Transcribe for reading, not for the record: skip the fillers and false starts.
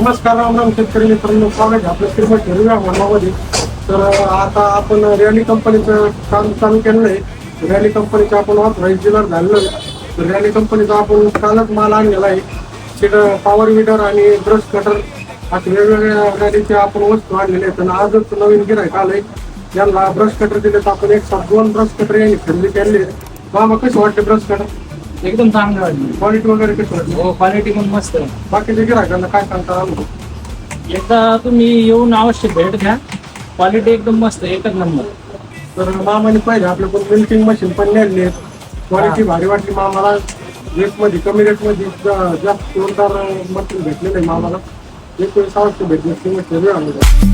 नमस्कार राम शेतकरी मित्रांनो, स्वागत आहे आपल्या श्रीमंत हिरव्या मामामध्ये. तर आता आपण रॅली कंपनीचं काम चालू केलेलं आहे. रॅली कंपनीचं आपण ऑथराईज डीलर झालेलो आहे. तर रॅली कंपनीचा आपण कालच माल आणलेला आहे. सीड पॉवर विडर आणि ब्रश कटर अशा वेगवेगळ्या रॅलीचे आपण वस्तू आणलेले आहेत. आणि आजच नवीन गिऱ्हाईक आलंय, यांना ब्रश कटर दिले तर आपण एक 2 ब्रश कटर यांनी खरेदी केले. मामा कसे वाटते ब्रश कटर? एकदम चांगलं वाटलं. क्वालिटी वगैरे कशी वाटली? हो, क्वालिटी पण मस्त आहे. बाकीच्या गिऱ्हाईकांना काय सांगता आलं? एकदा तुम्ही येऊन अवश्य भेट घ्या. क्वालिटी एकदम मस्त आहे, एकच नंबर. तर मामाने पाहिजे आपल्याकडून मिल्किंग मशीन पण नेली आहे. क्वालिटी भारी वाटली मामाला. रेटमध्ये कमी रेटमध्ये जास्त जोरदार मशीन भेटलेलं आहे मामाला. 19,000 भेटण्याची किंमत वेगळी आली.